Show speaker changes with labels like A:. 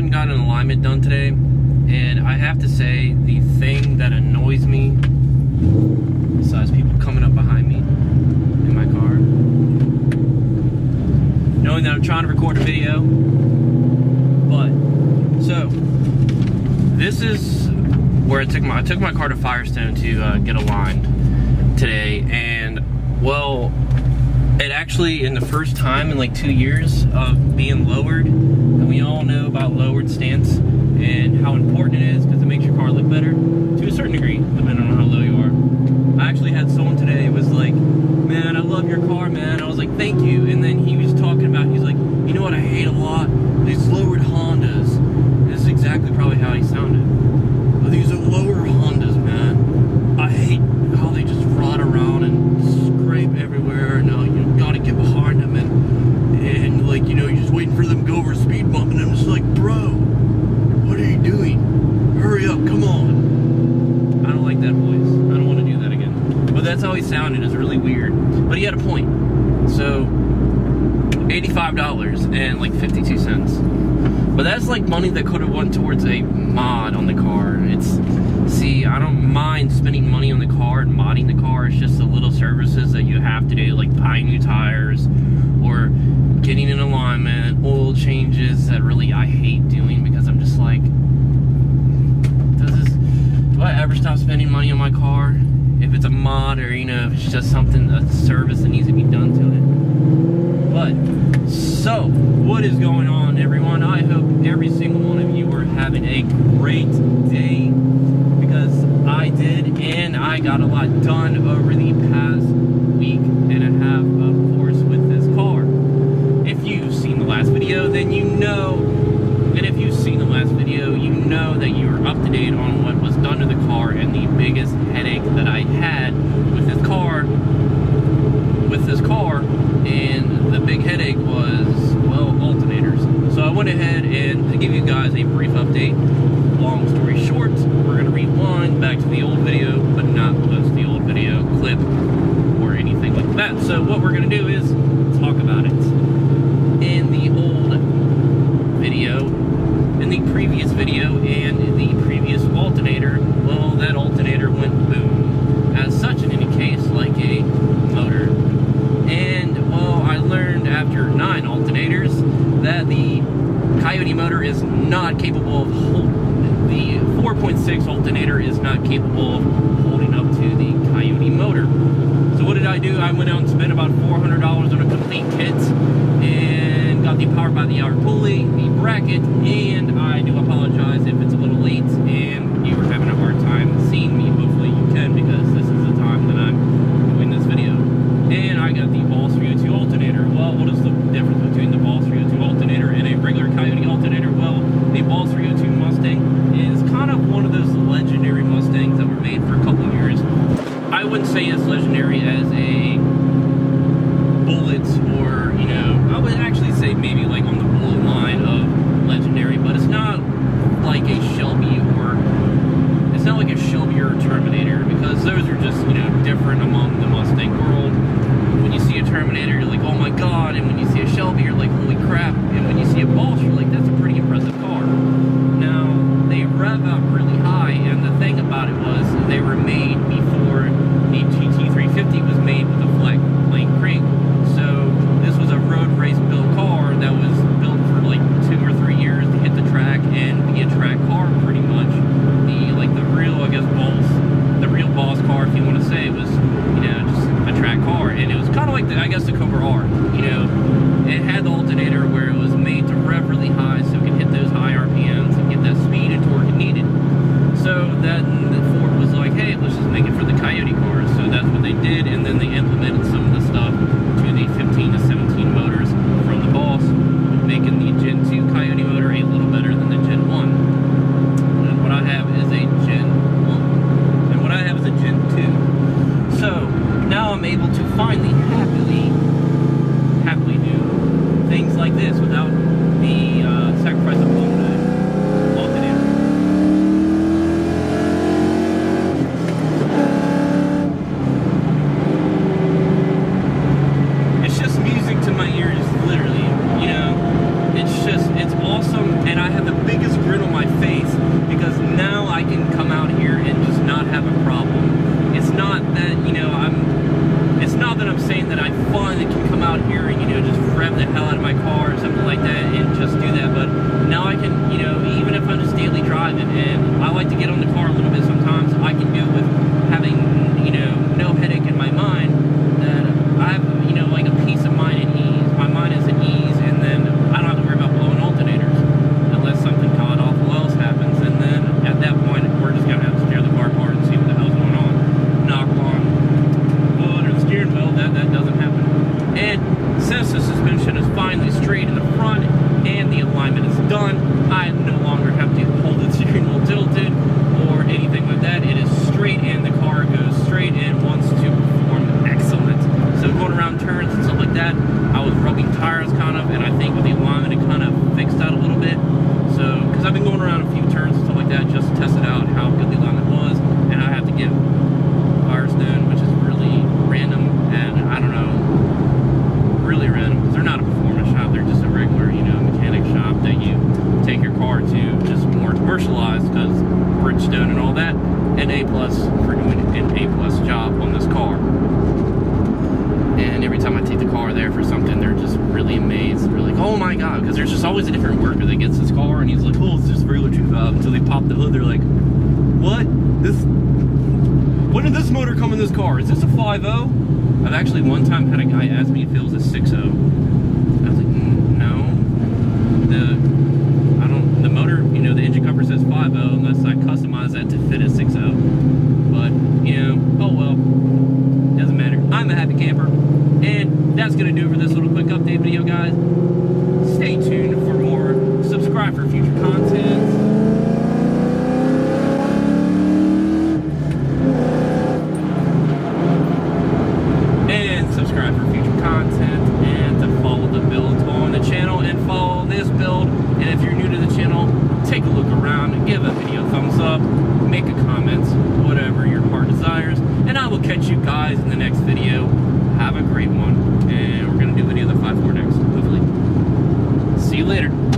A: went and got an alignment done today, and I have to say, the thing that annoys me, besides people coming up behind me in my car, knowing that I'm trying to record a video, but, so, this is where I took my car to Firestone to get aligned today, and, well, it actually, in the first time in like 2 years of being lowered, and we all know about lowered stance and how important it is because it makes your car look better to a certain degree, depending on how low you are. I actually had someone today who was like, man, I love your car, man. I was like, thank you. And then he was talking about, he's like, you know what I hate a lot? These lowered Hondas. And this is exactly probably how he sounded. But these are lower Hondas, man. I hate how they just rot around and scrape everywhere, and you gotta get behind them, and like, you know, you're just waiting for them to go over a speed bump, and I'm just like, bro, what are you doing? Hurry up, come on. I don't like that voice. I don't want to do that again. But that's how he sounded. It's really weird. But he had a point. So, $85 and like 52 cents. But that's like money that could have went towards a mod on the car. See, I don't mind spending money on the car and modding the car. It's just the little services that you have to do, like buying new tires or getting an alignment, oil changes that really I hate doing, because I'm just like, do I ever stop spending money on my car? If it's a mod, or, you know, if it's just something, a service that needs to be done to it. But, so, what is going on, everyone? I hope every single one of you are having a great day, because I did, and I got a lot done over the past week and a half, of course, with this car. If you've seen the last video, then you know, and if you've seen the last video, you know that you are up to date on what was done to the car, and the biggest headache that I had with this car, and the big headache was, well, alternators. So I went ahead, and to give you guys a brief update, long story short, we're going to rewind back to the old video, but not post the old video clip or anything like that. So what we're going to do is talk about it. In the old video, in the previous video, and the previous alternator, well, that alternator went boom. As such, in any case, like a motor. And, well, I learned after 9 alternators that the Coyote motor is not capable of holding, the 4.6 alternator is not capable of holding up to the Coyote motor. So what did I do? I went out and spent about $400 on a complete kit, and got the power by the hour pulley, the bracket, and I do apologize if it's a little late and you are having a hard time seeing me. Hopefully you can, because this is the time that I'm doing this video. And I got the Balls 302 alternator. Well, what is the difference between the Balls 302 alternator and a regular Coyote alternator? Well, the Balls 302 Mustang is kind of one of those legendary Mustangs that were made for a couple of years. I wouldn't say it's legendary as a bullet, or, you know, I would actually say maybe like on the bullet line of legendary, but it's not like a Shelby, or it's not like a Shelby or a Terminator, because those are just, you know, different among the Mustang world. When you see a Terminator, you're like, oh my god, and when you see a Shelby, you're like, holy crap, and when you see a Boss, you're like, that's a pretty impressive car. Now, they rev up really high, and the thing about it was, they were made before the GT350 was made with a flat plane crank. So, this was a road race built car that was built for like 2 or 3 years to hit the track and be a track car, pretty much. The real, I guess, the real boss car, if you want to say, was, you know, just a track car. And it was kind of like, I guess, the Cobra R, you know. It had the alternator where it was made to rev really high so it could hit those high RPMs and get that speed and torque it needed. So then the Ford was like, hey, let's just make it for the Coyote cars. So that's what they did, and then they implemented some of the stuff to the 15 to 17 motors from the Boss, making the Gen 2 Coyote motor a little better than the Gen 1. And what I have is a Gen 1. And what I have is a Gen 2. So now I'm able to finally happily do things like this without the sacrifice of alternator. It's just music to my ears, literally. You know, it's awesome, and I have the big out here and, you know, just rev the hell out of my car or something like that and just do that. But now I can, you know, even if I'm just daily driving and I like to get on the car a little bit sometimes, I can do it with having, you know, no headache in my mind, that I have, you know, like a peace of mind and ease. My mind is at ease, and then I don't have to worry about blowing alternators unless something god awful else happens. And then at that point, we're just gonna have to tear the car apart and see what the hell's going on. Knock on wood or the steering wheel, that doesn't happen. And since the suspension is finally straight in the front and the alignment is done, I no longer have to hold the steering wheel tilted or anything like that. It is straight in, the car goes straight in, wants to perform excellent. So going around turns and stuff like that, I was rubbing tires kind of, and I think with the alignment it kind of fixed that a little bit. So, because I've been going around a few turns and stuff like that just to test it out, how good the alignment was, and I have to give Firestone, which is really random, and I don't know, really random, because they're not a performance shop, they're just a regular, you know, mechanic shop that you take your car to, just more commercialized, because Bridgestone and all that, and A+ for doing an A+ job on this car. And every time I take the car there for something, they're just really amazed. They're like, oh my god, because there's just always a different worker that gets this car, and he's like, oh, it's just regular 2 valve, until they pop the hood, they're like, what? When did this motor come in this car? Is this a 5.0? I've actually one time had a guy ask me if it was a 6.0. I was like, no. The motor, you know, the engine cover says 5.0 unless I customize that to fit a 6.0. But, you know, oh well. Doesn't matter. I'm a happy camper. And that's going to do it for this little quick update video, guys. Stay tuned for more. Subscribe for future content. Subscribe for future content, and to follow the builds on the channel and follow this build. And if you're new to the channel, take a look around, give a video a thumbs up, make a comment, whatever your heart desires, and I will catch you guys in the next video. Have a great one, and we're gonna do video the 5.4 next, hopefully. See you later.